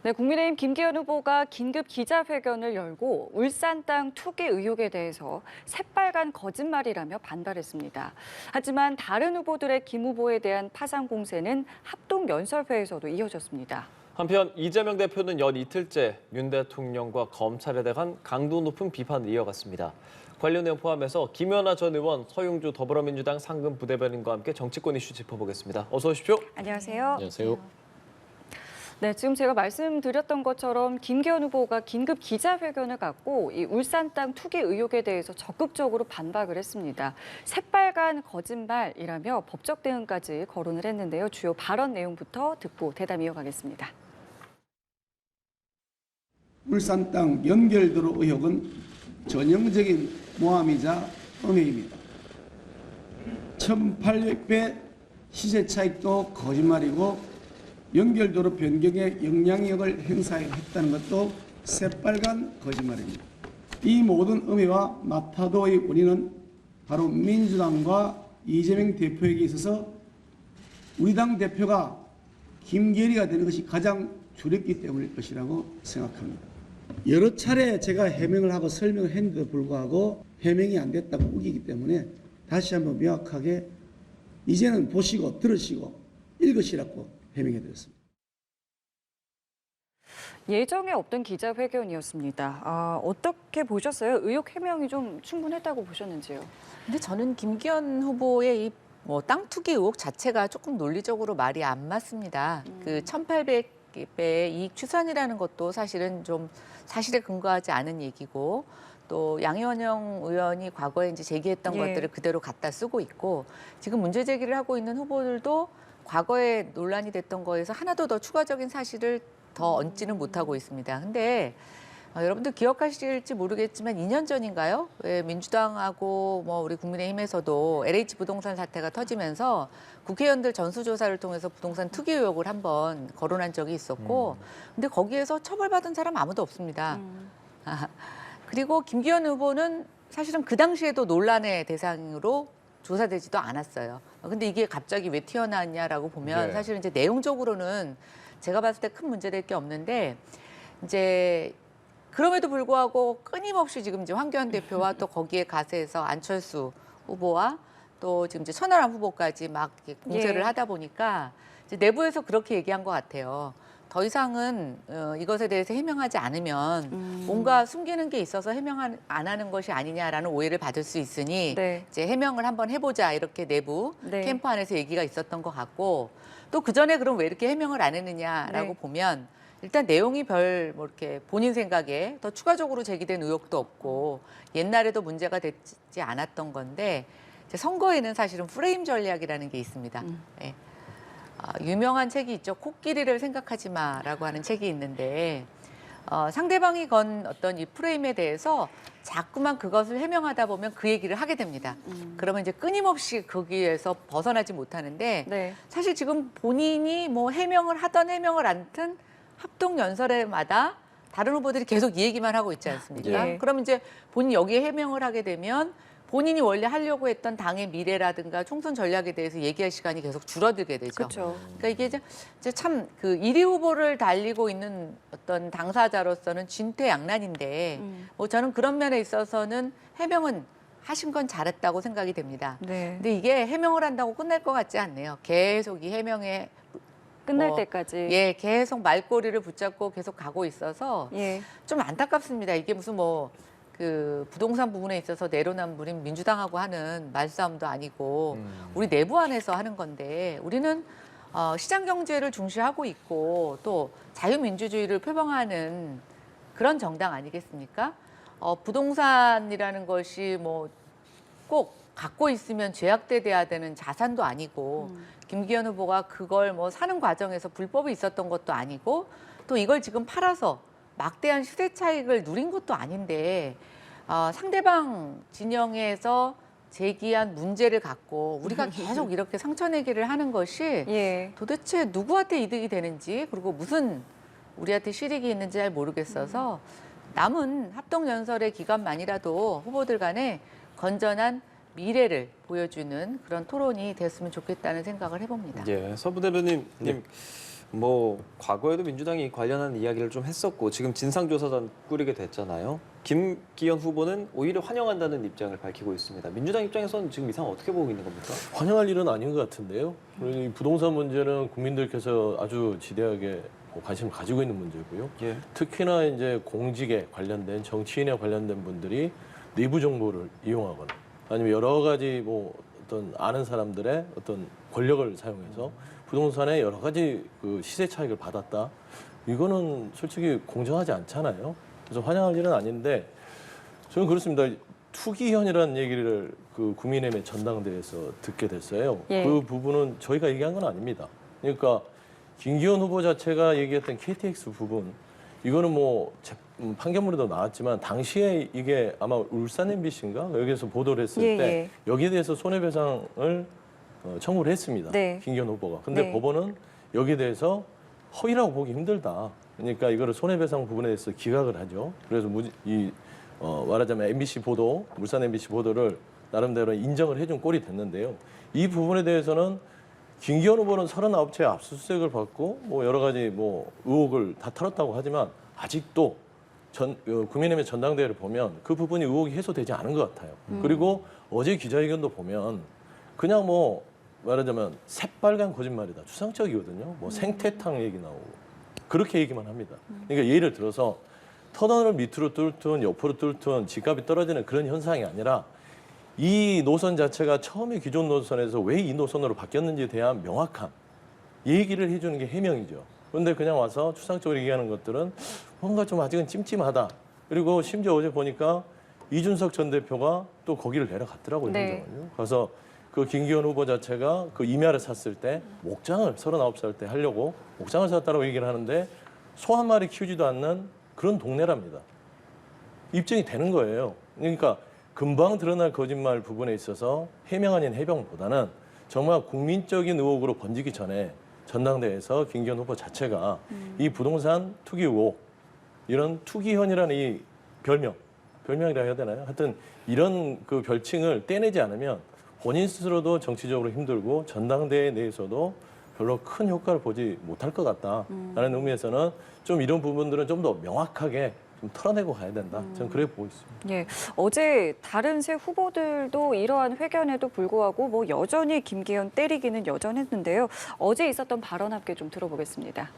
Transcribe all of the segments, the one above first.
네, 국민의힘 김기현 후보가 긴급 기자회견을 열고 울산 땅 투기 의혹에 대해서 새빨간 거짓말이라며 반발했습니다. 하지만 다른 후보들의 김 후보에 대한 파상 공세는 합동연설회에서도 이어졌습니다. 한편 이재명 대표는 연 이틀째 윤 대통령과 검찰에 대한 강도 높은 비판을 이어갔습니다. 관련 내용 포함해서 김연아 전 의원, 서용주 더불어민주당 상근 부대변인과 함께 정치권 이슈 짚어보겠습니다. 어서 오십시오. 안녕하세요. 안녕하세요. 네, 지금 제가 말씀드렸던 것처럼 김기현 후보가 긴급 기자회견을 갖고 이 울산 땅 투기 의혹에 대해서 적극적으로 반박을 했습니다. 새빨간 거짓말이라며 법적 대응까지 거론을 했는데요. 주요 발언 내용부터 듣고 대담 이어가겠습니다. 울산 땅 연결도로 의혹은 전형적인 모함이자 음해입니다. 1,800배 시세 차익도 거짓말이고 연결도로 변경에 영향력을 행사했다는 것도 새빨간 거짓말입니다. 이 모든 음해와 마타도의 원인은 바로 민주당과 이재명 대표에게 있어서 우리 당 대표가 김계리가 되는 것이 가장 두렵기 때문일 것이라고 생각합니다. 여러 차례 제가 해명을 하고 설명을 했는데도 불구하고 해명이 안 됐다고 우기기 때문에 다시 한번 명확하게 이제는 보시고 들으시고 읽으시라고 해명해드렸습니다. 예정에 없던 기자회견이었습니다. 어떻게 보셨어요? 의혹 해명이 좀 충분했다고 보셨는지요? 근데 저는 김기현 후보의 이 땅 투기 의혹 자체가 조금 논리적으로 말이 안 맞습니다. 그 1,800배의 이익 추산이라는 것도 사실은 좀 사실에 근거하지 않은 얘기고 또 양희원영 의원이 과거에 이제 제기했던 것들을 그대로 갖다 쓰고 있고 지금 문제 제기를 하고 있는 후보들도 과거에 논란이 됐던 거에서 하나도 더 추가적인 사실을 더 얹지는 못하고 있습니다. 근데 여러분들 기억하실지 모르겠지만 2년 전인가요? 왜 민주당하고 우리 국민의힘에서도 LH 부동산 사태가 터지면서 국회의원들 전수조사를 통해서 부동산 투기 의혹을 한번 거론한 적이 있었고 근데 거기에서 처벌받은 사람 아무도 없습니다. 그리고 김기현 후보는 사실은 그 당시에도 논란의 대상으로 조사되지도 않았어요. 근데 이게 갑자기 왜 튀어나왔냐라고 보면 사실은 이제 내용적으로는 제가 봤을 때 큰 문제될 게 없는데 이제 그럼에도 불구하고 끊임없이 지금 이제 황교안 대표와 또 거기에 가세해서 안철수 후보와 또 지금 이제 천하람 후보까지 막 공세를 하다 보니까 이제 내부에서 그렇게 얘기한 것 같아요. 더 이상은 이것에 대해서 해명하지 않으면 뭔가 숨기는 게 있어서 해명 안 하는 것이 아니냐라는 오해를 받을 수 있으니 이제 해명을 한번 해보자 이렇게 내부 캠프 안에서 얘기가 있었던 것 같고 또 그 전에 그럼 왜 이렇게 해명을 안 했느냐라고 보면 일단 내용이 이렇게 본인 생각에 더 추가적으로 제기된 의혹도 없고 옛날에도 문제가 되지 않았던 건데 이제 선거에는 사실은 프레임 전략이라는 게 있습니다. 네. 유명한 책이 있죠. 코끼리를 생각하지 마라고 하는 책이 있는데 상대방이 건 어떤 이 프레임에 대해서 자꾸만 그것을 해명하다 보면 그 얘기를 하게 됩니다. 그러면 이제 끊임없이 거기에서 벗어나지 못하는데 사실 지금 본인이 해명을 하던 해명을 않든 합동연설회마다 다른 후보들이 계속 이 얘기만 하고 있지 않습니까? 그럼 이제 본인이 여기에 해명을 하게 되면 본인이 원래 하려고 했던 당의 미래라든가 총선 전략에 대해서 얘기할 시간이 계속 줄어들게 되죠. 그렇죠. 그러니까 이게 이제 참 그 1위 후보를 달리고 있는 어떤 당사자로서는 진퇴양난인데 저는 그런 면에 있어서는 해명은 하신 건 잘했다고 생각이 됩니다. 근데 이게 해명을 한다고 끝날 것 같지 않네요. 계속 이 해명에 끝날 때까지. 계속 말꼬리를 붙잡고 계속 가고 있어서 좀 안타깝습니다. 이게 무슨 그 부동산 부분에 있어서 내로남불인 민주당하고 하는 말싸움도 아니고 우리 내부 안에서 하는 건데 우리는 시장 경제를 중시하고 있고 또 자유민주주의를 표방하는 그런 정당 아니겠습니까? 부동산이라는 것이 꼭 갖고 있으면 죄악돼야 되는 자산도 아니고 김기현 후보가 그걸 사는 과정에서 불법이 있었던 것도 아니고 또 이걸 지금 팔아서 막대한 시세 차익을 누린 것도 아닌데 상대방 진영에서 제기한 문제를 갖고 우리가 계속 이렇게 상처내기를 하는 것이 도대체 누구한테 이득이 되는지 그리고 무슨 우리한테 실익이 있는지 잘 모르겠어서 남은 합동연설의 기간만이라도 후보들 간에 건전한 미래를 보여주는 그런 토론이 됐으면 좋겠다는 생각을 해봅니다. 서 부대변인, 뭐 과거에도 민주당이 관련한 이야기를 좀 했었고 지금 진상조사단 꾸리게 됐잖아요. 김기현 후보는 오히려 환영한다는 입장을 밝히고 있습니다. 민주당 입장에서는 지금 이 상황 어떻게 보고 있는 겁니까? 환영할 일은 아닌 것 같은데요. 이 부동산 문제는 국민들께서 아주 지대하게 관심을 가지고 있는 문제고요. 예. 특히나 이제 공직에 관련된 정치인에 관련된 분들이 내부 정보를 이용하거나 아니면 여러 가지 뭐 어떤 아는 사람들의 어떤 권력을 사용해서 부동산에 여러 가지 그 시세 차익을 받았다. 이거는 솔직히 공정하지 않잖아요. 그래서 환영할 일은 아닌데 저는 그렇습니다. 투기현이라는 얘기를 그 국민의힘의 전당대회에서 듣게 됐어요. 예. 그 부분은 저희가 얘기한 건 아닙니다. 그러니까 김기현 후보 자체가 얘기했던 KTX 부분 이거는 뭐 판결문에도 나왔지만 당시에 이게 아마 울산 MBC인가 여기서 보도를 했을 예, 때 예. 여기에 대해서 손해배상을 청구를 했습니다. 네. 김기현 후보가. 근데 네. 법원은 여기에 대해서 허위라고 보기 힘들다. 그러니까 이거를 손해배상 부분에 대해서 기각을 하죠. 그래서 말하자면 MBC 보도, 울산 MBC 보도를 나름대로 인정을 해준 꼴이 됐는데요. 이 부분에 대해서는 김기현 후보는 39채 압수수색을 받고 뭐 여러 가지 뭐 의혹을 다 털었다고 하지만 아직도 국민의힘의 전당대회를 보면 그 부분이 의혹이 해소되지 않은 것 같아요. 그리고 어제 기자회견도 보면 그냥 뭐 말하자면 새빨간 거짓말이다. 추상적이거든요. 뭐 생태탕 얘기 나오고 그렇게 얘기만 합니다. 그러니까 예를 들어서 터널을 밑으로 뚫든 옆으로 뚫든 집값이 떨어지는 그런 현상이 아니라 이 노선 자체가 처음에 기존 노선에서 왜 이 노선으로 바뀌었는지에 대한 명확한 얘기를 해주는 게 해명이죠. 그런데 그냥 와서 추상적으로 얘기하는 것들은 뭔가 좀 아직은 찜찜하다. 그리고 심지어 어제 보니까 이준석 전 대표가 또 거기를 내려갔더라고요. 네. 현장을요. 그래서 그 김기현 후보 자체가 그 임야를 샀을 때 목장을 39살 때 하려고 목장을 샀다고 얘기를 하는데 소 한 마리 키우지도 않는 그런 동네랍니다. 입증이 되는 거예요. 그러니까 금방 드러날 거짓말 부분에 있어서 해명 아닌 해명보다는 정말 국민적인 의혹으로 번지기 전에 전당대회에서 김기현 후보 자체가 이 부동산 투기 의혹, 이런 투기현이라는 이 별명이라 해야 되나요? 하여튼 이런 그 별칭을 떼내지 않으면 본인 스스로도 정치적으로 힘들고 전당대회 내에서도 별로 큰 효과를 보지 못할 것 같다라는 의미에서는 좀 이런 부분들은 좀 더 명확하게 좀 털어내고 가야 된다. 저는 그래 보고 있습니다. 예, 어제 다른 새 후보들도 이러한 회견에도 불구하고 뭐 여전히 김기현 때리기는 여전했는데요. 어제 있었던 발언 함께 좀 들어보겠습니다.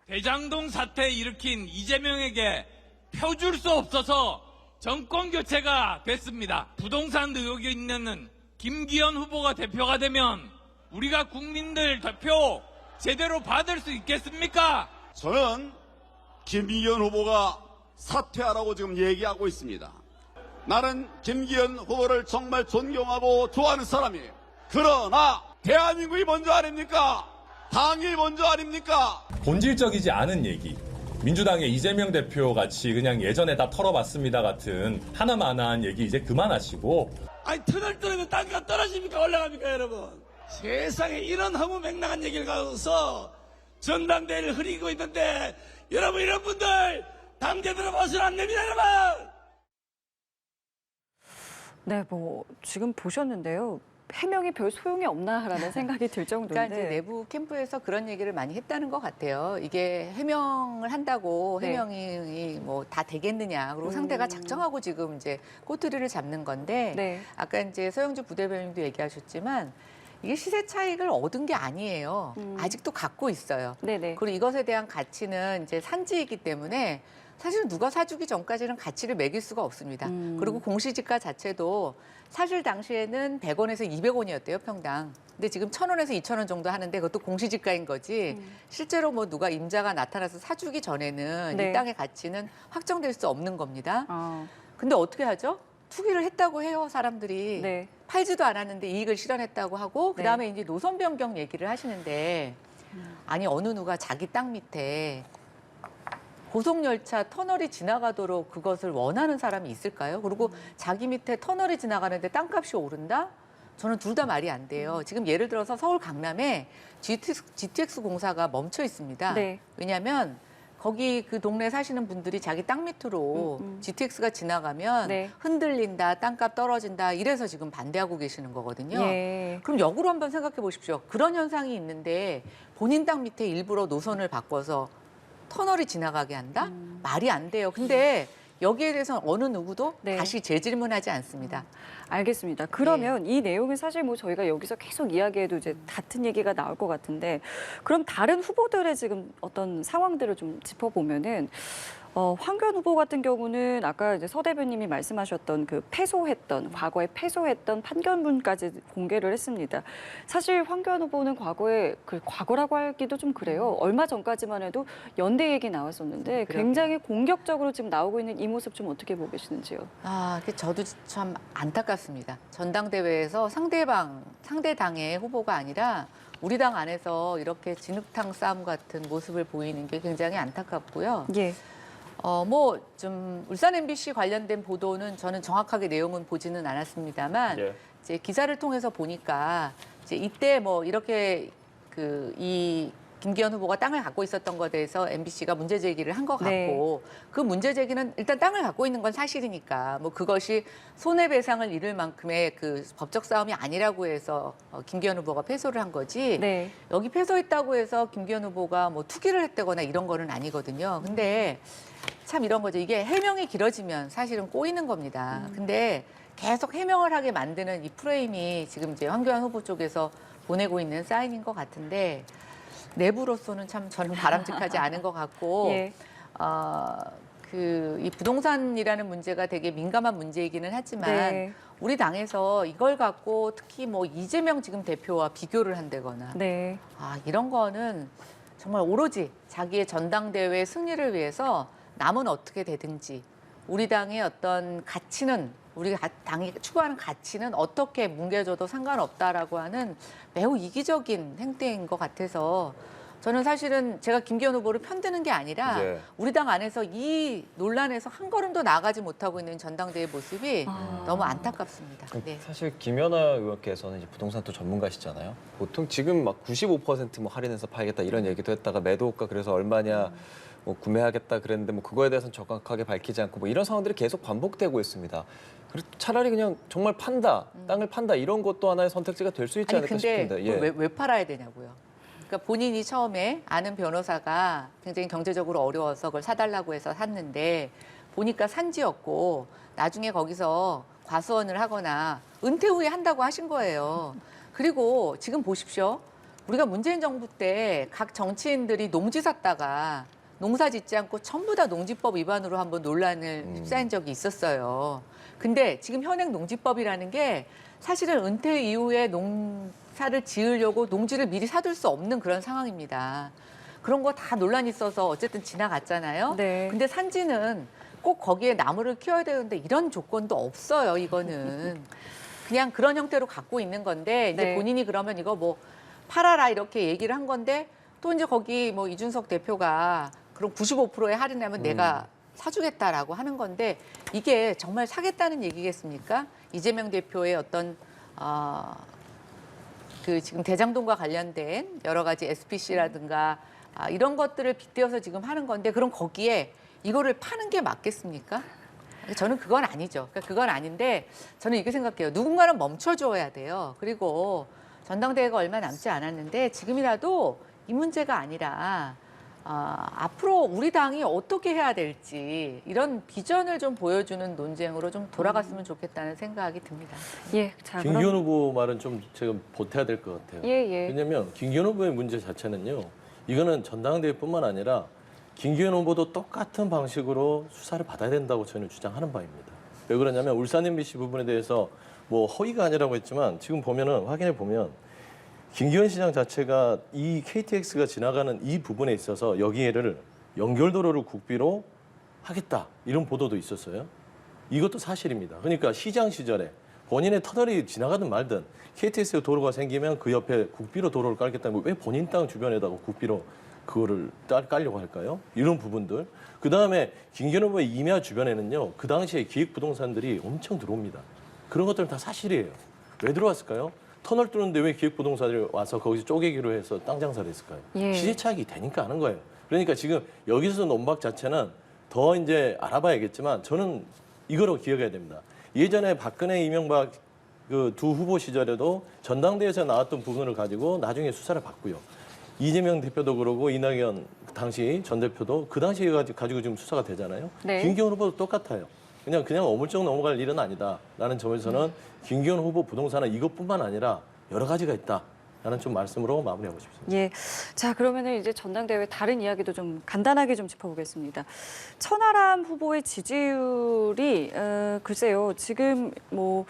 대장동 사태 일으킨 이재명에게 펴줄 수 없어서 정권 교체가 됐습니다. 부동산 의혹이 있는 김기현 후보가 대표가 되면 우리가 국민들 대표 제대로 받을 수 있겠습니까? 저는 김기현 후보가 사퇴하라고 지금 얘기하고 있습니다. 나는 김기현 후보를 정말 존경하고 좋아하는 사람이에요. 그러나 대한민국이 먼저 아닙니까? 당이 먼저 아닙니까? 본질적이지 않은 얘기. 민주당의 이재명 대표 같이 그냥 예전에 다 털어봤습니다 같은 하나마나한 얘기 이제 그만하시고. 아니 터널 떨어지면 땅가 떨어집니까 올라갑니까 여러분? 세상에 이런 허무맹랑한 얘기를 가져서 전당대회를 흐리고 있는데 여러분 이런 분들 당 제대로 봐서는 안 됩니다 여러분. 네, 뭐 지금 보셨는데요. 해명이 별 소용이 없나라는 생각이 들 정도인데. 그러니까 이제 내부 캠프에서 그런 얘기를 많이 했다는 것 같아요. 이게 해명을 한다고 네. 해명이 뭐 다 되겠느냐. 그리고 상대가 작정하고 지금 이제 꼬투리를 잡는 건데 네. 아까 이제 서영주 부대변인도 얘기하셨지만 이게 시세 차익을 얻은 게 아니에요. 아직도 갖고 있어요. 네네. 그리고 이것에 대한 가치는 이제 산지이기 때문에 사실 누가 사주기 전까지는 가치를 매길 수가 없습니다. 그리고 공시지가 자체도 사실 당시에는 100원에서 200원이었대요, 평당. 근데 지금 1,000원에서 2,000원 정도 하는데 그것도 공시지가인 거지. 실제로 뭐 누가 임자가 나타나서 사주기 전에는 네. 이 땅의 가치는 확정될 수 없는 겁니다. 아, 근데 어떻게 하죠? 투기를 했다고 해요, 사람들이. 네. 팔지도 않았는데 이익을 실현했다고 하고 그다음에 이제 노선 변경 얘기를 하시는데 아니 어느 누가 자기 땅 밑에 고속열차 터널이 지나가도록 그것을 원하는 사람이 있을까요? 그리고 자기 밑에 터널이 지나가는데 땅값이 오른다? 저는 둘 다 말이 안 돼요. 지금 예를 들어서 서울 강남에 GTX 공사가 멈춰 있습니다. 네. 왜냐하면 거기 그 동네 사시는 분들이 자기 땅 밑으로 GTX가 지나가면 네. 흔들린다, 땅값 떨어진다 이래서 지금 반대하고 계시는 거거든요. 예. 그럼 역으로 한번 생각해 보십시오. 그런 현상이 있는데 본인 땅 밑에 일부러 노선을 바꿔서 터널이 지나가게 한다? 말이 안 돼요. 근데 여기에 대해서는 어느 누구도 네. 다시 재질문하지 않습니다. 알겠습니다. 그러면 이 내용은 사실 뭐 저희가 여기서 계속 이야기해도 이제 같은 얘기가 나올 것 같은데 그럼 다른 후보들의 지금 어떤 상황들을 좀 짚어보면은 황교안 후보 같은 경우는 아까 이제 서 대변님이 말씀하셨던 그 과거에 패소했던 판결문까지 공개를 했습니다. 사실 황교안 후보는 과거에 그 과거라고 하기도 좀 그래요. 얼마 전까지만 해도 연대 얘기 나왔었는데 굉장히 공격적으로 지금 나오고 있는 이 모습 좀 어떻게 보고 계시는지요? 저도 참 안타깝습니다. 전당대회에서 상대 당의 후보가 아니라 우리 당 안에서 이렇게 진흙탕 싸움 같은 모습을 보이는 게 굉장히 안타깝고요. 예. 좀 울산 MBC 관련된 보도는 저는 정확하게 내용은 보지는 않았습니다만 예. 이제 기사를 통해서 보니까 이제 이때 이렇게 이 김기현 후보가 땅을 갖고 있었던 것에 대해서 MBC가 문제 제기를 한 것 같고 그 문제 제기는 일단 땅을 갖고 있는 건 사실이니까 그것이 손해배상을 이룰 만큼의 그 법적 싸움이 아니라고 해서 김기현 후보가 패소를 한 거지 네. 여기 패소했다고 해서 김기현 후보가 투기를 했다거나 이런 거는 아니거든요. 근데 참 이런 거죠. 이게 해명이 길어지면 사실은 꼬이는 겁니다. 근데 계속 해명을 하게 만드는 이 프레임이 지금 이제 황교안 후보 쪽에서 보내고 있는 사인인 것 같은데 내부로서는 참 저는 바람직하지 않은 것 같고 예. 이 부동산이라는 문제가 되게 민감한 문제이기는 하지만 네. 우리 당에서 이걸 갖고 특히 이재명 지금 대표와 비교를 한다거나 네. 이런 거는 정말 오로지 자기의 전당대회 승리를 위해서 남은 어떻게 되든지 우리 당의 어떤 가치는 우리 당이 추구하는 가치는 어떻게 뭉개져도 상관없다라고 하는 매우 이기적인 행태인 것 같아서 저는 사실은 제가 김기현 후보를 편드는 게 아니라 예. 우리 당 안에서 이 논란에서 한 걸음도 나아가지 못하고 있는 전당대회 모습이 너무 안타깝습니다. 네. 사실 김연아 의원께서는 이제 부동산 또 전문가시잖아요. 보통 지금 막 95% 할인해서 팔겠다 이런 얘기도 했다가 매도가 그래서 얼마냐 구매하겠다 그랬는데 그거에 대해서는 정확하게 밝히지 않고 이런 상황들이 계속 반복되고 있습니다. 그래서 차라리 그냥 정말 땅을 판다 이런 것도 하나의 선택지가 될 수 있지 않을까 싶은데. 예. 왜 팔아야 되냐고요. 그러니까 본인이 처음에 아는 변호사가 굉장히 경제적으로 어려워서 그걸 사달라고 해서 샀는데 보니까 산지였고 나중에 거기서 과수원을 하거나 은퇴 후에 한다고 하신 거예요. 그리고 지금 보십시오. 우리가 문재인 정부 때 각 정치인들이 농지 샀다가 농사 짓지 않고 전부 다 농지법 위반으로 한번 논란을 휩싸인 적이 있었어요. 근데 지금 현행 농지법이라는 게 사실은 은퇴 이후에 농사를 지으려고 농지를 미리 사둘 수 없는 그런 상황입니다. 그런 거 다 논란이 있어서 어쨌든 지나갔잖아요. 네. 근데 산지는 꼭 거기에 나무를 키워야 되는데 이런 조건도 없어요, 이거는. 그냥 그런 형태로 갖고 있는 건데 이제 네. 본인이 그러면 이거 팔아라 이렇게 얘기를 한 건데 또 이제 거기 이준석 대표가 그럼 95%에 할인하면 내가 사주겠다라고 하는 건데 이게 정말 사겠다는 얘기겠습니까? 이재명 대표의 어떤 지금 대장동과 관련된 여러 가지 SPC라든가 이런 것들을 빗대어서 지금 하는 건데 그럼 거기에 이거를 파는 게 맞겠습니까? 저는 그건 아니죠. 그러니까 그건 아닌데 저는 이렇게 생각해요. 누군가는 멈춰줘야 돼요. 그리고 전당대회가 얼마 남지 않았는데 지금이라도 이 문제가 아니라 앞으로 우리 당이 어떻게 해야 될지 이런 비전을 좀 보여주는 논쟁으로 좀 돌아갔으면 좋겠다는 생각이 듭니다. 예. 자, 김기현 후보 말은 좀 제가 보태야 될 것 같아요. 예. 왜냐하면 김기현 후보의 문제 자체는요. 이거는 전당대회뿐만 아니라 김기현 후보도 똑같은 방식으로 수사를 받아야 된다고 저는 주장하는 바입니다. 왜 그러냐면 울산 MBC 부분에 대해서 허위가 아니라고 했지만 지금 확인해 보면 김기현 시장 자체가 이 KTX가 지나가는 이 부분에 있어서 여기를 연결도로를 국비로 하겠다 이런 보도도 있었어요. 이것도 사실입니다. 그러니까 시장 시절에 본인의 터널이 지나가든 말든 KTX 도로가 생기면 그 옆에 국비로 도로를 깔겠다는 거 왜 본인 땅 주변에다가 국비로 그거를 깔려고 할까요? 이런 부분들. 그다음에 김기현 후보의 임야 주변에는요. 그 당시에 기획부동산들이 엄청 들어옵니다. 그런 것들은 다 사실이에요. 왜 들어왔을까요? 터널 뚫는데 왜 기획부동산이 와서 거기서 쪼개기로 해서 땅 장사를 했을까요? 예. 시세 차익이 되니까 하는 거예요. 그러니까 지금 여기서 논박 자체는 더 이제 알아봐야겠지만 저는 이거로 기억해야 됩니다. 예전에 박근혜, 이명박 그 두 후보 시절에도 전당대회에서 나왔던 부분을 가지고 나중에 수사를 받고요. 이재명 대표도 그러고 이낙연 당시 전 대표도 그 당시에 가지고 지금 수사가 되잖아요. 네. 김기현 후보도 똑같아요. 그냥 어물쩍 넘어갈 일은 아니다라는 점에서는 김기현 후보 부동산은 이것뿐만 아니라 여러 가지가 있다라는 좀 말씀으로 마무리하고 싶습니다. 예. 자, 그러면은 이제 전당대회 다른 이야기도 좀 간단하게 좀 짚어보겠습니다. 천하람 후보의 지지율이 글쎄요. 지금 뭐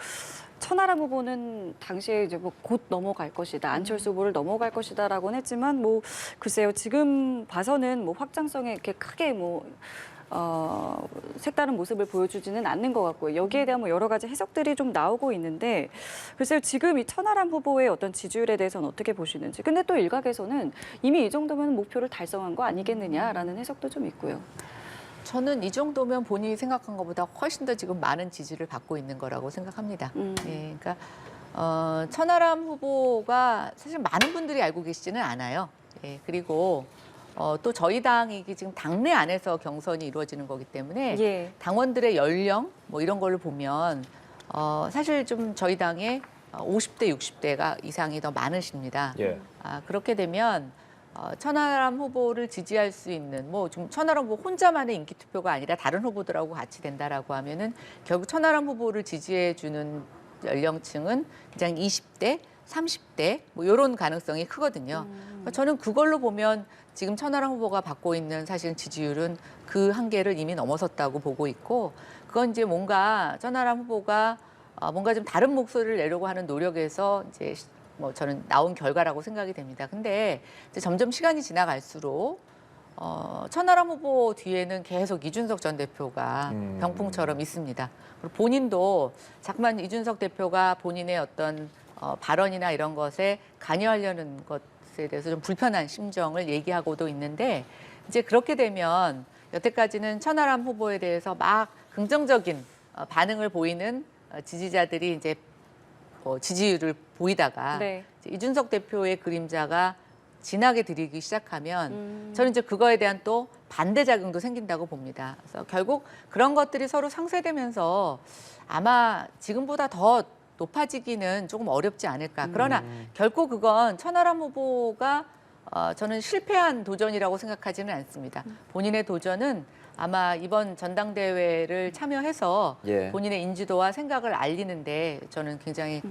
천하람 후보는 당시에 이제 뭐 곧 넘어갈 것이다, 안철수 후보를 넘어갈 것이다라고는 했지만 뭐 글쎄요. 지금 봐서는 뭐 확장성에 이렇게 크게 뭐 색다른 모습을 보여주지는 않는 것 같고요. 여기에 대한 뭐 여러 가지 해석들이 좀 나오고 있는데 글쎄요. 지금 이 천하람 후보의 어떤 지지율에 대해서는 어떻게 보시는지. 근데 또 일각에서는 이미 이 정도면 목표를 달성한 거 아니겠느냐라는 해석도 좀 있고요. 저는 이 정도면 본인이 생각한 것보다 훨씬 더 지금 많은 지지를 받고 있는 거라고 생각합니다. 예, 그러니까 천하람 후보가 사실 많은 분들이 알고 계시지는 않아요. 예, 그리고 또 저희 당이 지금 당내 안에서 경선이 이루어지는 거기 때문에 예. 당원들의 연령 뭐 이런 걸로 보면 사실 좀 저희 당에 50대, 60대가 이상이 더 많으십니다. 예. 그렇게 되면 천하람 후보를 지지할 수 있는 뭐 좀 천하람 후보 혼자만의 인기 투표가 아니라 다른 후보들하고 같이 된다라고 하면은 결국 천하람 후보를 지지해 주는 연령층은 그냥 20대, 30대 뭐 이런 가능성이 크거든요. 저는 그걸로 보면 지금 천하람 후보가 받고 있는 사실 지지율은 그 한계를 이미 넘어섰다고 보고 있고 그건 이제 뭔가 천하람 후보가 뭔가 좀 다른 목소리를 내려고 하는 노력에서 이제 뭐 저는 나온 결과라고 생각이 됩니다. 근데 이제 점점 시간이 지나갈수록 천하람 후보 뒤에는 계속 이준석 전 대표가 병풍처럼 있습니다. 그리고 본인도 자꾸만 이준석 대표가 본인의 어떤 발언이나 이런 것에 관여하려는 것에 대해서 좀 불편한 심정을 얘기하고도 있는데 이제 그렇게 되면 여태까지는 천하람 후보에 대해서 막 긍정적인 반응을 보이는 지지자들이 이제 지지율을 보이다가 네. 이제 이준석 대표의 그림자가 진하게 들이기 시작하면 저는 이제 그거에 대한 또 반대작용도 생긴다고 봅니다. 그래서 결국 그런 것들이 서로 상쇄되면서 아마 지금보다 더 높아지기는 조금 어렵지 않을까. 그러나 결코 그건 천하람 후보가 저는 실패한 도전이라고 생각하지는 않습니다. 본인의 도전은 아마 이번 전당대회를 참여해서 예. 본인의 인지도와 생각을 알리는데 저는 굉장히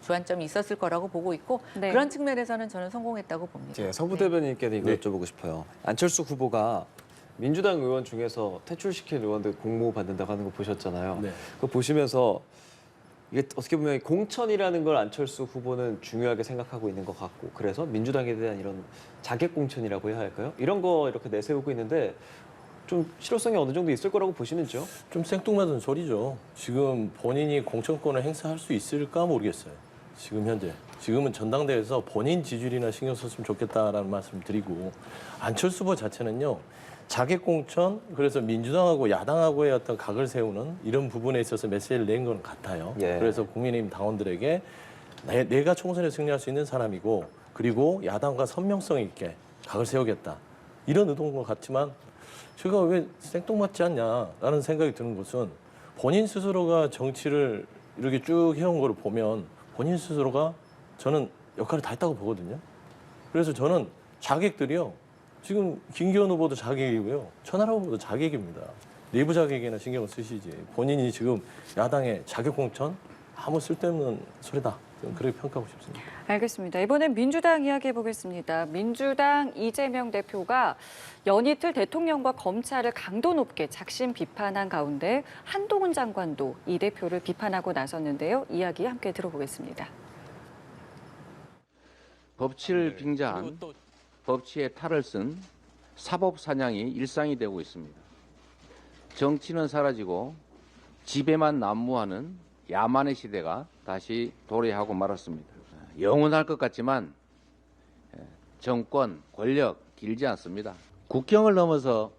주안점이 있었을 거라고 보고 있고 네. 그런 측면에서는 저는 성공했다고 봅니다. 예, 서 네. 부대변인께는 이거 네. 여쭤보고 싶어요. 안철수 후보가 민주당 의원 중에서 퇴출시킨 의원들 공모 받는다고 하는 거 보셨잖아요. 네. 그거 보시면서 이게 어떻게 보면 공천이라는 걸 안철수 후보는 중요하게 생각하고 있는 것 같고 그래서 민주당에 대한 이런 자객 공천이라고 해야 할까요? 이런 거 이렇게 내세우고 있는데 좀 실효성이 어느 정도 있을 거라고 보시는지요? 좀 생뚱맞은 소리죠. 지금 본인이 공천권을 행사할 수 있을까 모르겠어요. 지금 현재. 지금은 전당대회에서 본인 지지율이나 신경 썼으면 좋겠다라는 말씀 드리고 안철수 후보 자체는요. 자객 공천 그래서 민주당하고 야당하고의 어떤 각을 세우는 이런 부분에 있어서 메시지를 낸 건 같아요. 예. 그래서 국민의힘 당원들에게 내가 총선에 승리할 수 있는 사람이고 그리고 야당과 선명성 있게 각을 세우겠다. 이런 의도인 것 같지만 제가 왜 생뚱맞지 않냐라는 생각이 드는 것은 본인 스스로가 정치를 이렇게 쭉 해온 걸 보면 본인 스스로가 저는 역할을 다 했다고 보거든요. 그래서 저는 자객들이요. 지금 김기현 후보도 자객이고요. 천하람 후보도 자객입니다. 내부 자객이나 신경을 쓰시지. 본인이 지금 야당의 자객 공천 아무 쓸데없는 소리다. 저는 그렇게 평가하고 싶습니다. 알겠습니다. 이번엔 민주당 이야기해 보겠습니다. 민주당 이재명 대표가 연이틀 대통령과 검찰을 강도 높게 작심 비판한 가운데 한동훈 장관도 이 대표를 비판하고 나섰는데요. 이야기 함께 들어보겠습니다. 법치를 빙자한 법치의 탈을 쓴 사법 사냥이 일상이 되고 있습니다. 정치는 사라지고 지배만 난무하는 야만의 시대가 다시 도래하고 말았습니다. 영원할 것 같지만 정권, 권력 길지 않습니다. 국경을 넘어서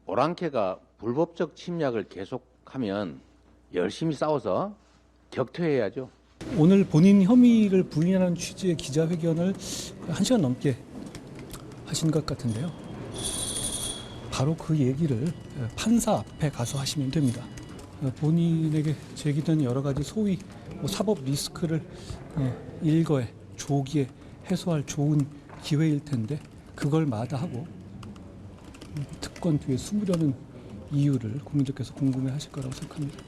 오랑캐가 불법적 침략을 계속하면 열심히 싸워서 격퇴해야죠. 오늘 본인 혐의를 부인하는 취지의 기자회견을 1시간 넘게 하신 것 같은데요. 바로 그 얘기를 판사 앞에 가서 하시면 됩니다. 본인에게 제기된 여러 가지 소위 사법 리스크를 일거에 조기에 해소할 좋은 기회일 텐데 그걸 마다하고 특권 뒤에 숨으려는 이유를 국민들께서 궁금해하실 거라고 생각합니다.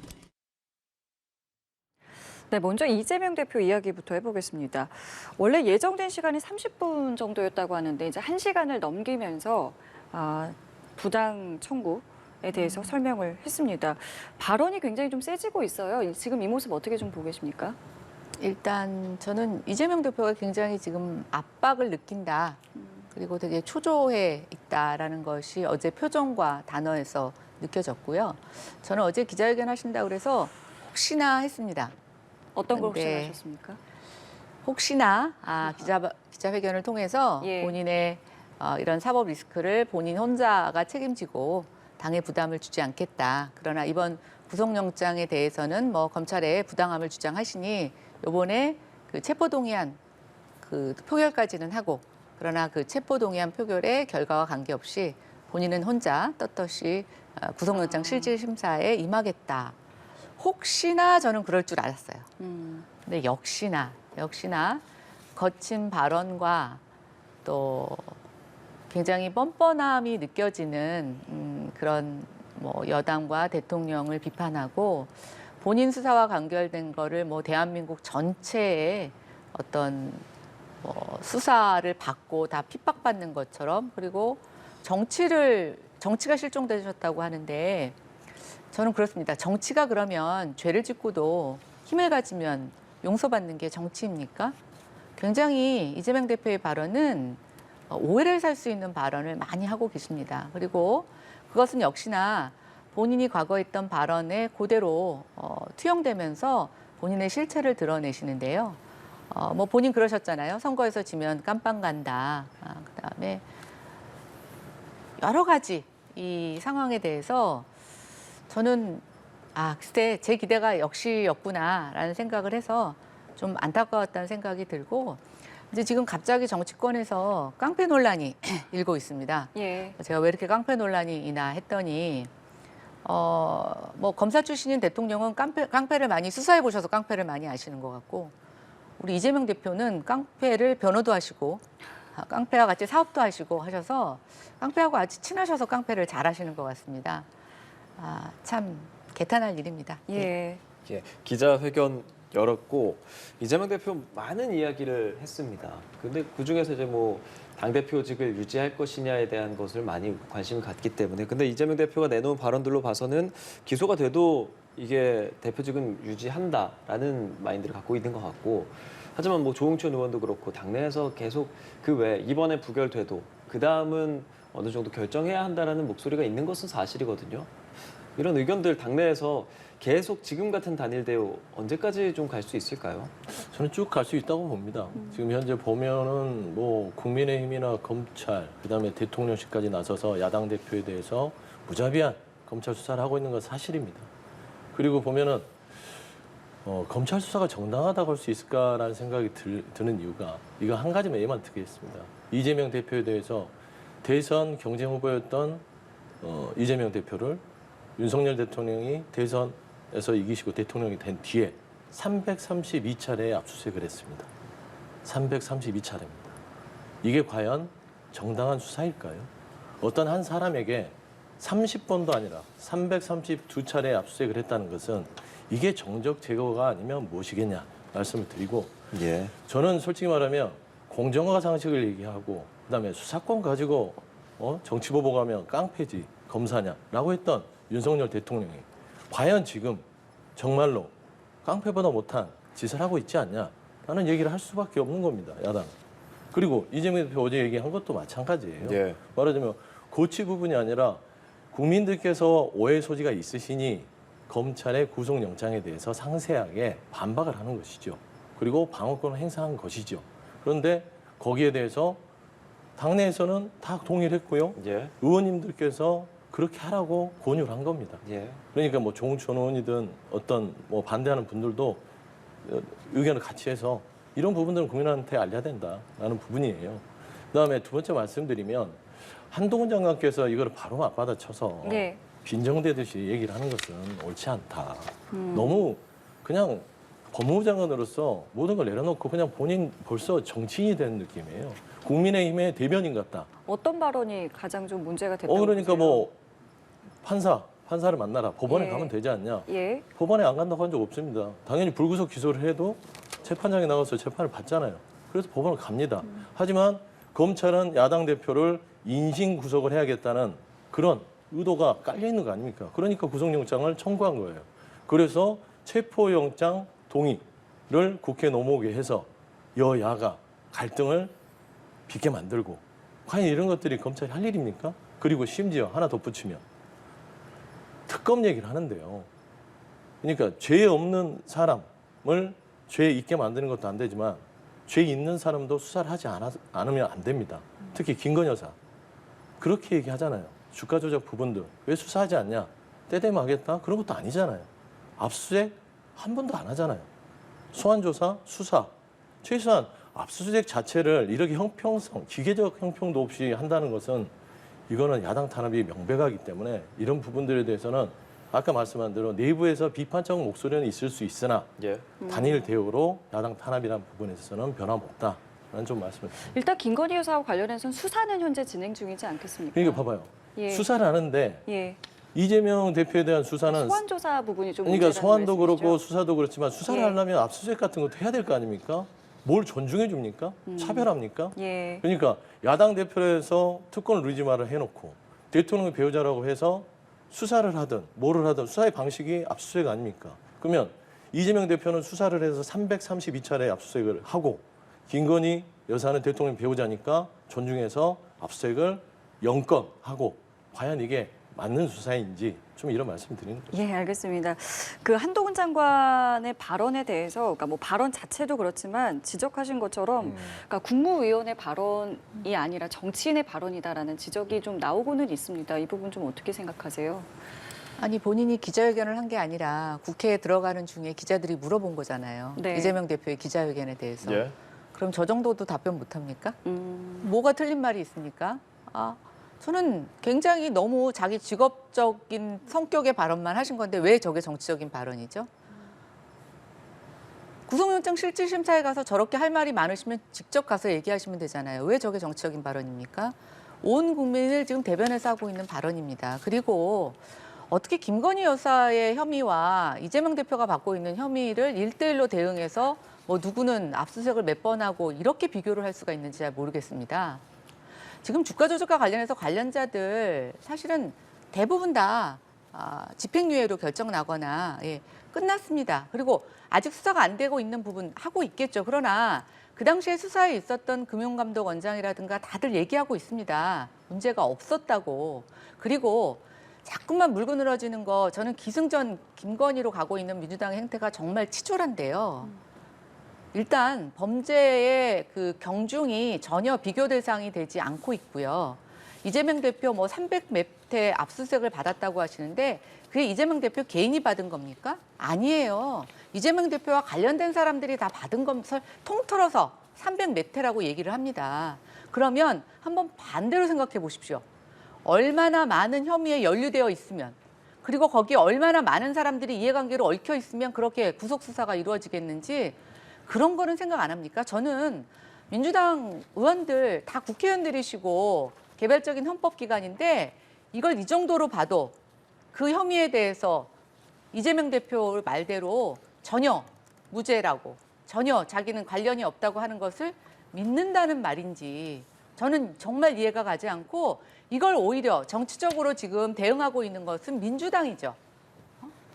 네, 먼저 이재명 대표 이야기부터 해보겠습니다. 원래 예정된 시간이 30분 정도였다고 하는데 이제 1시간을 넘기면서 부당 청구에 대해서 설명을 했습니다. 발언이 굉장히 좀 세지고 있어요. 지금 이 모습 어떻게 좀 보고 계십니까? 일단 저는 이재명 대표가 굉장히 지금 압박을 느낀다. 그리고 되게 초조해 있다라는 것이 어제 표정과 단어에서 느껴졌고요. 저는 어제 기자회견 하신다고 그래서 혹시나 했습니다. 어떤 걸 혹시 근데 하셨습니까? 혹시나 기자회견을 통해서 예. 본인의 이런 사법 리스크를 본인 혼자가 책임지고 당에 부담을 주지 않겠다. 그러나 이번 구속영장에 대해서는 뭐 검찰에 부당함을 주장하시니 이번에 그 체포동의안 그 표결까지는 하고 그러나 그 체포동의안 표결의 결과와 관계없이 본인은 혼자 떳떳이 구속영장 실질심사에 임하겠다. 혹시나 저는 그럴 줄 알았어요. 근데 역시나 거친 발언과 또 굉장히 뻔뻔함이 느껴지는 그런 뭐 여당과 대통령을 비판하고 본인 수사와 관계된 거를 뭐 대한민국 전체의 어떤 뭐 수사를 받고 다 핍박받는 것처럼 그리고 정치가 실종되셨다고 하는데 저는 그렇습니다. 정치가 그러면 죄를 짓고도 힘을 가지면 용서받는 게 정치입니까? 굉장히 이재명 대표의 발언은 오해를 살 수 있는 발언을 많이 하고 계십니다. 그리고 그것은 역시나 본인이 과거에 했던 발언에 그대로 투영되면서 본인의 실체를 드러내시는데요. 뭐 본인 그러셨잖아요. 선거에서 지면 깜빵 간다. 그다음에 여러 가지 이 상황에 대해서 저는 글쎄 제 기대가 역시였구나라는 생각을 해서 좀 안타까웠다는 생각이 들고 이제 지금 갑자기 정치권에서 깡패 논란이 일고 있습니다. 예. 제가 왜 이렇게 깡패 논란이 있나 했더니 뭐 검사 출신인 대통령은 깡패를 많이 수사해 보셔서 깡패를 많이 아시는 것 같고 우리 이재명 대표는 깡패를 변호도 하시고 깡패와 같이 사업도 하시고 하셔서 깡패하고 아주 친하셔서 깡패를 잘 하시는 것 같습니다. 참 개탄할 일입니다. 예. 예, 기자회견 열었고 이재명 대표 많은 이야기를 했습니다. 근데 그중에서 이제 뭐 당대표직을 유지할 것이냐에 대한 것을 많이 관심을 갖기 때문에 근데 이재명 대표가 내놓은 발언들로 봐서는 기소가 돼도 이게 대표직은 유지한다라는 마인드를 갖고 있는 것 같고 하지만 뭐 조응천 의원도 그렇고 당내에서 계속 그 외에 이번에 부결돼도 그 다음은 어느 정도 결정해야 한다라는 목소리가 있는 것은 사실이거든요. 이런 의견들 당내에서 계속 지금 같은 단일 대우 언제까지 좀 갈 수 있을까요? 저는 쭉 갈 수 있다고 봅니다. 지금 현재 보면은 뭐 국민의힘이나 검찰, 그다음에 대통령실까지 나서서 야당 대표에 대해서 무자비한 검찰 수사를 하고 있는 건 사실입니다. 그리고 보면은 검찰 수사가 정당하다고 할 수 있을까라는 생각이 드는 이유가 이거 한 가지만 예만 들겠습니다. 이재명 대표에 대해서 대선 경쟁 후보였던 이재명 대표를 윤석열 대통령이 대선에서 이기시고 대통령이 된 뒤에 332차례의 압수수색을 했습니다. 332차례입니다. 이게 과연 정당한 수사일까요? 어떤 한 사람에게 30번도 아니라 332차례의 압수수색을 했다는 것은 이게 정적 제거가 아니면 무엇이겠냐 말씀을 드리고 예. 저는 솔직히 말하면 공정화 상식을 얘기하고 그다음에 수사권 가지고 정치보복하면 깡패지 검사냐라고 했던 윤석열 대통령이 과연 지금 정말로 깡패보다 못한 짓을 하고 있지 않냐라는 얘기를 할 수밖에 없는 겁니다. 야당. 그리고 이재명 대표 어제 얘기한 것도 마찬가지예요. 예. 말하자면 고치 부분이 아니라 국민들께서 오해 소지가 있으시니 검찰의 구속영장에 대해서 상세하게 반박을 하는 것이죠. 그리고 방어권을 행사한 것이죠. 그런데 거기에 대해서 당내에서는 다 동의를 했고요. 예. 의원님들께서 그렇게 하라고 권유를 한 겁니다. 예. 그러니까 뭐 조응천 의원이든 어떤 뭐 반대하는 분들도 의견을 같이 해서 이런 부분들은 국민한테 알려야 된다라는 부분이에요. 그다음에 두 번째 말씀드리면 한동훈 장관께서 이걸 바로 맞받아쳐서 네. 빈정대듯이 얘기를 하는 것은 옳지 않다. 너무 그냥 법무부 장관으로서 모든 걸 내려놓고 그냥 본인 벌써 정치인이 된 느낌이에요. 국민의힘의 대변인 같다. 어떤 발언이 가장 좀 문제가 됐다고 그러니까 보세요? 뭐 판사를 만나라. 법원에 예. 가면 되지 않냐. 예. 법원에 안 간다고 한 적 없습니다. 당연히 불구속 기소를 해도 재판장에 나가서 재판을 받잖아요. 그래서 법원을 갑니다. 하지만 검찰은 야당 대표를 인신 구속을 해야겠다는 그런 의도가 깔려 있는 거 아닙니까? 그러니까 구속영장을 청구한 거예요. 그래서 체포영장 동의를 국회에 넘어오게 해서 여야가 갈등을 빚게 만들고 과연 이런 것들이 검찰이 할 일입니까? 그리고 심지어 하나 덧붙이면 특검 얘기를 하는데요. 그러니까 죄 없는 사람을 죄 있게 만드는 것도 안 되지만 죄 있는 사람도 수사를 하지 않으면 안 됩니다. 특히 김건희 여사. 그렇게 얘기하잖아요. 주가 조작 부분들. 왜 수사하지 않냐? 때 되면 하겠다? 그런 것도 아니잖아요. 압수수색 한 번도 안 하잖아요. 소환조사, 수사. 최소한 압수수색 자체를 이렇게 형평성, 기계적 형평도 없이 한다는 것은 이거는 야당 탄압이 명백하기 때문에 이런 부분들에 대해서는 아까 말씀한 대로 내부에서 비판적 목소리는 있을 수 있으나 예. 단일 대우로 야당 탄압이라는 부분에서는 변함없다라는 좀 말씀을 드립니다. 일단 김건희 여사와 관련해서는 수사는 현재 진행 중이지 않겠습니까? 그러니까 봐봐요. 예. 수사를 하는데 예. 이재명 대표에 대한 수사는 소환 조사 부분이 좀 그러니까 문제라는 소환도 말씀이시죠? 그렇고 수사도 그렇지만 수사를 예. 하려면 압수수색 같은 것도 해야 될 거 아닙니까? 뭘 존중해 줍니까? 차별합니까? 예. 그러니까 야당 대표에서 특권 루이지마를 해놓고 대통령의 배우자라고 해서 수사를 하든 뭐를 하든 수사의 방식이 압수수색 아닙니까? 그러면 이재명 대표는 수사를 해서 332차례 압수수색을 하고 김건희 여사는 대통령 배우자니까 존중해서 압수수색을 0건 하고 과연 이게 맞는 수사인지 좀 이런 말씀 드리는 거죠. 예, 알겠습니다. 그 한동훈 장관의 발언에 대해서, 그러니까 뭐 발언 자체도 그렇지만 지적하신 것처럼, 그러니까 국무위원의 발언이 아니라 정치인의 발언이다라는 지적이 좀 나오고는 있습니다. 이 부분 좀 어떻게 생각하세요? 아니 본인이 기자회견을 한 게 아니라 국회에 들어가는 중에 기자들이 물어본 거잖아요. 네. 이재명 대표의 기자회견에 대해서. 예. 그럼 저 정도도 답변 못 합니까? 뭐가 틀린 말이 있습니까? 저는 굉장히 너무 자기 직업적인 성격의 발언만 하신 건데 왜 저게 정치적인 발언이죠? 구속영장 실질심사에 가서 저렇게 할 말이 많으시면 직접 가서 얘기하시면 되잖아요. 왜 저게 정치적인 발언입니까? 온 국민을 지금 대변해서 하고 있는 발언입니다. 그리고 어떻게 김건희 여사의 혐의와 이재명 대표가 받고 있는 혐의를 1대1로 대응해서 뭐 누구는 압수수색을 몇 번 하고 이렇게 비교를 할 수가 있는지 잘 모르겠습니다. 지금 주가 조작과 관련해서 관련자들 사실은 대부분 다 집행유예로 결정 나거나 끝났습니다. 그리고 아직 수사가 안 되고 있는 부분 하고 있겠죠. 그러나 그 당시에 수사에 있었던 금융감독원장이라든가 다들 얘기하고 있습니다. 문제가 없었다고. 그리고 자꾸만 물고 늘어지는 거 저는 기승전 김건희로 가고 있는 민주당의 행태가 정말 치졸한데요. 일단 범죄의 그 경중이 전혀 비교 대상이 되지 않고 있고요. 이재명 대표 뭐 300 몇 회 압수수색을 받았다고 하시는데 그게 이재명 대표 개인이 받은 겁니까? 아니에요. 이재명 대표와 관련된 사람들이 다 받은 것을 통틀어서 300 몇 회라고 얘기를 합니다. 그러면 한번 반대로 생각해 보십시오. 얼마나 많은 혐의에 연루되어 있으면 그리고 거기에 얼마나 많은 사람들이 이해관계로 얽혀 있으면 그렇게 구속수사가 이루어지겠는지 그런 거는 생각 안 합니까? 저는 민주당 의원들 다 국회의원들이시고 개별적인 헌법기관인데 이걸 이 정도로 봐도 그 혐의에 대해서 이재명 대표 말대로 전혀 무죄라고 전혀 자기는 관련이 없다고 하는 것을 믿는다는 말인지 저는 정말 이해가 가지 않고 이걸 오히려 정치적으로 지금 대응하고 있는 것은 민주당이죠.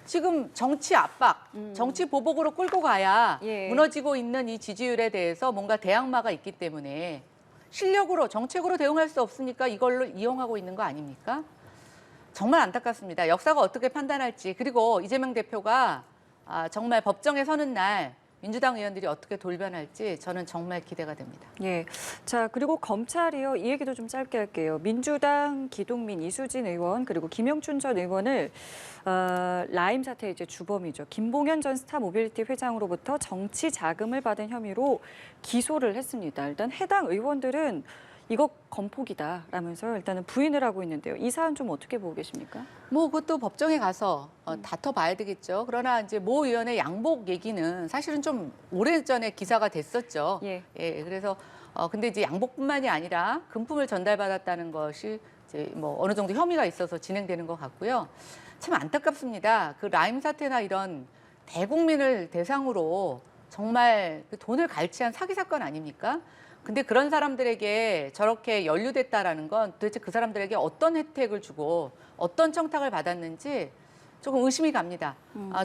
지금 정치 압박, 정치 보복으로 끌고 가야 예. 무너지고 있는 이 지지율에 대해서 뭔가 대항마가 있기 때문에 실력으로, 정책으로 대응할 수 없으니까 이걸로 이용하고 있는 거 아닙니까? 정말 안타깝습니다. 역사가 어떻게 판단할지. 그리고 이재명 대표가 정말 법정에 서는 날 민주당 의원들이 어떻게 돌변할지 저는 정말 기대가 됩니다. 예. 자, 그리고 검찰이요. 이 얘기도 좀 짧게 할게요. 민주당 기동민, 이수진 의원 그리고 김영춘 전 의원을 라임 사태 이제 주범이죠. 김봉현 전 스타모빌리티 회장으로부터 정치 자금을 받은 혐의로 기소를 했습니다. 일단 해당 의원들은 이거 건폭이다라면서 일단은 부인을 하고 있는데요. 이 사안 좀 어떻게 보고 계십니까? 뭐 그것도 법정에 가서 다퉈봐야 되겠죠. 그러나 이제 모 의원의 양복 얘기는 사실은 좀 오래전에 기사가 됐었죠. 예. 그래서 근데 이제 양복뿐만이 아니라 금품을 전달받았다는 것이 이제 뭐 어느 정도 혐의가 있어서 진행되는 것 같고요. 참 안타깝습니다. 그 라임 사태나 이런 대국민을 대상으로 정말 그 돈을 갈취한 사기 사건 아닙니까? 근데 그런 사람들에게 저렇게 연루됐다라는 건 도대체 그 사람들에게 어떤 혜택을 주고 어떤 청탁을 받았는지 조금 의심이 갑니다.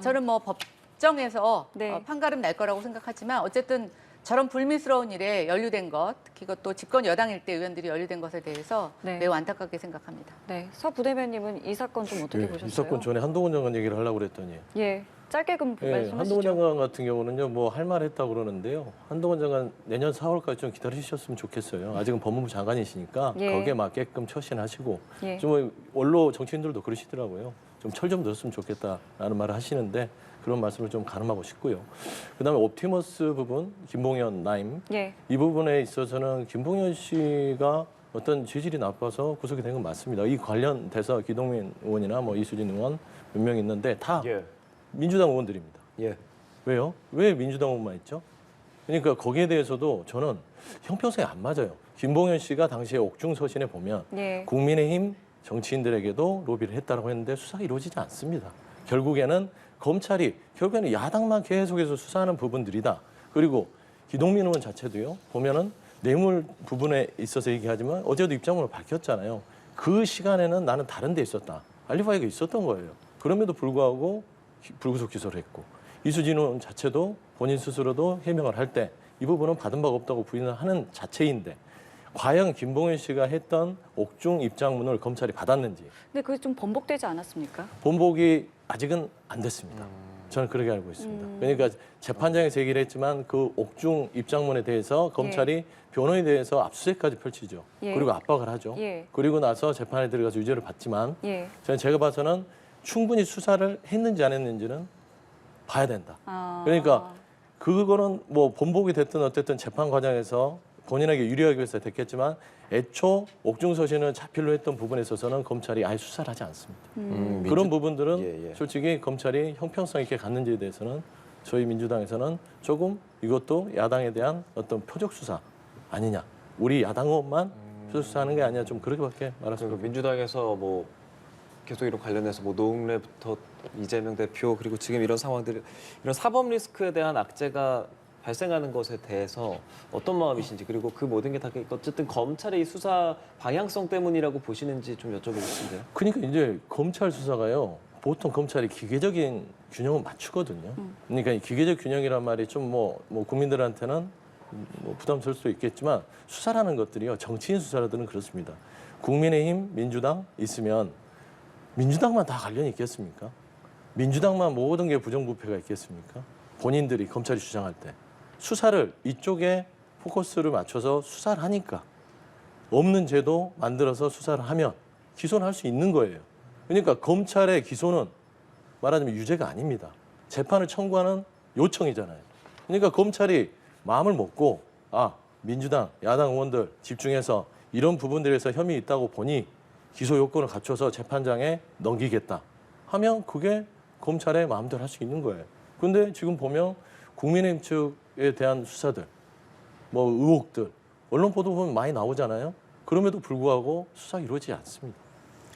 저는 뭐 법정에서 네. 판가름 날 거라고 생각하지만 어쨌든 저런 불미스러운 일에 연루된 것, 특히 그것도 집권 여당일 때 의원들이 연루된 것에 대해서 네. 매우 안타깝게 생각합니다. 네, 서 부대변님은 이 사건 좀 어떻게 보셨어요? 이 사건 전에 한동훈 장관 얘기를 하려고 그랬더니 예, 짧게 좀 말씀하시죠. 한동훈 장관 같은 경우는요, 뭐 할 말 했다고 그러는데요. 한동훈 장관 내년 4월까지 좀 기다리셨으면 좋겠어요. 아직은 법무부 장관이시니까 예. 거기에 맞게끔 처신하시고 예. 좀 원로 정치인들도 그러시더라고요. 좀 철 좀 넣었으면 좋겠다라는 말을 하시는데 그런 말씀을 좀 가늠하고 싶고요. 그다음에 옵티머스 부분, 김봉현 라임 예. 이 부분에 있어서는 김봉현 씨가 어떤 죄질이 나빠서 구속이 된 건 맞습니다. 이 관련돼서 기동민 의원이나 뭐 이수진 의원 몇 명 있는데 다 민주당 의원들입니다. 예. 왜요? 왜 민주당 의원만 있죠? 그러니까 거기에 대해서도 저는 형평성이 안 맞아요. 김봉현 씨가 당시에 옥중서신에 보면 예. 국민의힘 정치인들에게도 로비를 했다고 했는데 수사가 이루어지지 않습니다. 결국에는 검찰이 결국에는 야당만 계속해서 수사하는 부분들이다. 그리고 기동민 의원 자체도요. 보면은 뇌물 부분에 있어서 얘기하지만 어제도 입장문을 밝혔잖아요. 그 시간에는 나는 다른 데 있었다. 알리바이가 있었던 거예요. 그럼에도 불구하고 불구속 기소를 했고 이수진 의원 자체도 본인 스스로도 해명을 할 때 이 부분은 받은 바가 없다고 부인을 하는 자체인데 과연 김봉현 씨가 했던 옥중 입장문을 검찰이 받았는지 근데 그게 좀 번복되지 않았습니까? 본복이 아직은 안 됐습니다. 저는 그렇게 알고 있습니다. 그러니까 재판장에서 얘기를 했지만 그 옥중 입장문에 대해서 검찰이 변호에 대해서 압수수색까지 펼치죠. 예. 그리고 압박을 하죠. 예. 그리고 나서 재판에 들어가서 유죄를 받지만 예. 저는 제가 봐서는 충분히 수사를 했는지 안 했는지는 봐야 된다. 아. 그러니까 그거는 뭐 본복이 됐든 어쨌든 재판 과정에서 본인에게 유리하기 위해서 됐겠지만 애초 옥중서신을 자필로 했던 부분에 있어서는 검찰이 아예 수사를 하지 않습니다. 그런 부분들은 솔직히 검찰이 형평성 있게 갔는지에 대해서는 저희 민주당에서는 조금 이것도 야당에 대한 어떤 표적 수사 아니냐. 우리 야당 의원만 표적 수사하는 게 아니냐. 좀 그렇게밖에 말할 수 없습니다. 민주당에서 뭐 계속 이런 관련해서 뭐 노웅래부터 이재명 대표 그리고 지금 이런 상황들 이런 사법 리스크에 대한 악재가 발생하는 것에 대해서 어떤 마음이신지 그리고 그 모든 게 다 어쨌든 검찰의 이 수사 방향성 때문이라고 보시는지 좀 여쭤보고 싶은데요. 그러니까 이제 검찰 수사가요. 보통 검찰이 기계적인 균형을 맞추거든요. 그러니까 이 기계적 균형이란 말이 좀 뭐 국민들한테는 뭐 부담스러울 수도 있겠지만 수사라는 것들이요. 정치인 수사라들은 그렇습니다. 국민의힘, 민주당 있으면 민주당만 다 관련이 있겠습니까? 민주당만 모든 게 부정부패가 있겠습니까? 본인들이 검찰이 주장할 때. 수사를 이쪽에 포커스를 맞춰서 수사를 하니까 없는 제도 만들어서 수사를 하면 기소는 할 수 있는 거예요. 그러니까 검찰의 기소는 말하자면 유죄가 아닙니다. 재판을 청구하는 요청이잖아요. 그러니까 검찰이 마음을 먹고 민주당, 야당 의원들 집중해서 이런 부분들에서 혐의 있다고 보니 기소 요건을 갖춰서 재판장에 넘기겠다 하면 그게 검찰의 마음대로 할 수 있는 거예요. 그런데 지금 보면 국민의힘 측에 대한 수사들, 뭐 의혹들, 언론 보도 보면 많이 나오잖아요. 그럼에도 불구하고 수사가 이루어지지 않습니다.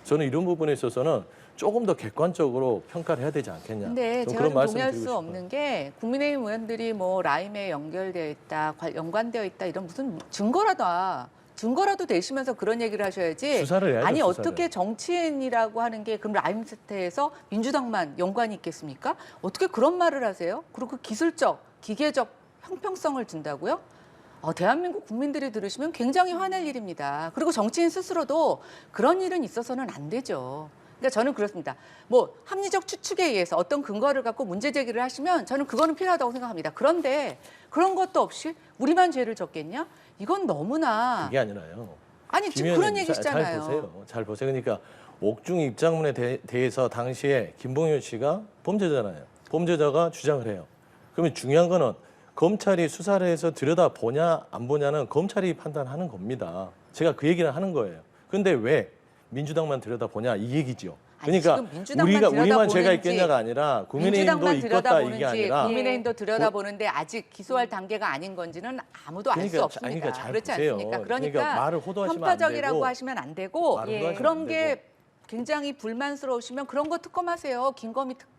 저는 이런 부분에 있어서는 조금 더 객관적으로 평가를 해야 되지 않겠냐. 근데 좀 제가 그런 좀 말씀을 동의할 드리고 수 싶어요. 없는 게 국민의힘 의원들이 뭐 라임에 연결되어 있다, 연관되어 있다 이런 무슨 증거라도 되시면서 그런 얘기를 하셔야지. 수사를 해야죠, 아니 수사를. 어떻게 정치인이라고 하는 게 그럼 라임 사태에서 민주당만 연관이 있겠습니까? 어떻게 그런 말을 하세요? 그리고 그 기술적, 기계적 형평성을 준다고요? 대한민국 국민들이 들으시면 굉장히 화낼 일입니다. 그리고 정치인 스스로도 그런 일은 있어서는 안 되죠. 그러니까 저는 그렇습니다. 뭐 합리적 추측에 의해서 어떤 근거를 갖고 문제 제기를 하시면 저는 그거는 필요하다고 생각합니다. 그런데 그런 것도 없이 우리만 죄를 졌겠냐? 이건 너무나 그게 아니라요. 아니 지금 김 그런 의원님, 얘기시잖아요. 잘 보세요. 그러니까 옥중 입장문에 대해서 당시에 김봉현 씨가 범죄자잖아요. 범죄자가 주장을 해요. 그러면 중요한 거는 검찰이 수사를 해서 들여다보냐 안 보냐는 검찰이 판단하는 겁니다. 제가 그 얘기를 하는 거예요. 근데 왜 민주당만 들여다보냐 이 얘기죠. 아니, 그러니까 지금 민주당만 우리만 죄가 들여다보는지, 있겠냐가 아니라 국민의힘도 민주당만 있겠다 이게 들여다보는지 아니라 국민의힘도 들여다보는데 아직 기소할 단계가 아닌 건지는 아무도 알 수 그러니까, 없습니다. 그러니까 잘 그렇지 보세요. 않습니까? 그러니까 그러니까 말을 호도하시면 안 편파적이라고 되고, 하시면 안 되고 말을 호도하시면 그런 안 게 되고. 굉장히 불만스러우시면 그런 거 특검하세요.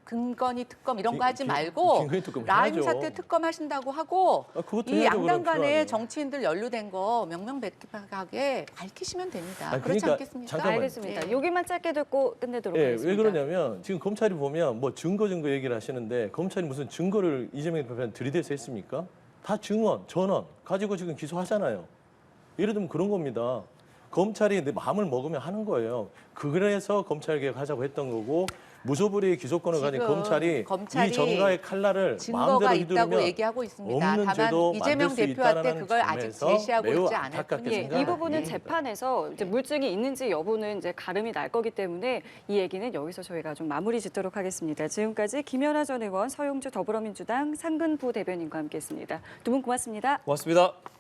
김건희 특검 이런 거 하지 김- 말고 김건희 특검 라임 해야죠. 사태 특검하신다고 하고 그것도 이 해야죠, 양당 그럼 간에 필요하면. 정치인들 연루된 거 명명백백하게 밝히시면 됩니다. 아니, 그렇지 그러니까 않겠습니까? 잠깐만요. 알겠습니다. 예. 여기만 짧게 듣고 끝내도록 예, 하겠습니다. 왜 그러냐면 지금 검찰이 보면 뭐 증거 얘기를 하시는데 검찰이 무슨 증거를 이재명 대표한테 들이대서 했습니까? 다 증언, 전원 가지고 지금 기소하잖아요. 예를 들면 그런 겁니다. 검찰이 내 마음을 먹으면 하는 거예요. 그래서 검찰개혁하자고 했던 거고 무소불위의 기소권을 가진 지금 검찰이 이 전가의 칼날을 증거가 마음대로 있다고 휘두르면 얘기하고 있습니다. 없는 다만 죄도 이재명 만들 수 대표한테 있다는 그걸 아직 점에서 제시하고 매우 있지 않을 안타깝게 뿐이에요. 이 생각합니다. 부분은 예. 재판에서 이제 물증이 있는지 여부는 이제 가름이 날 거기 때문에 이 얘기는 여기서 저희가 좀 마무리 짓도록 하겠습니다. 지금까지 김연아 전 의원, 서용주 더불어민주당 상근 부대변인과 함께했습니다. 두 분 고맙습니다. 고맙습니다.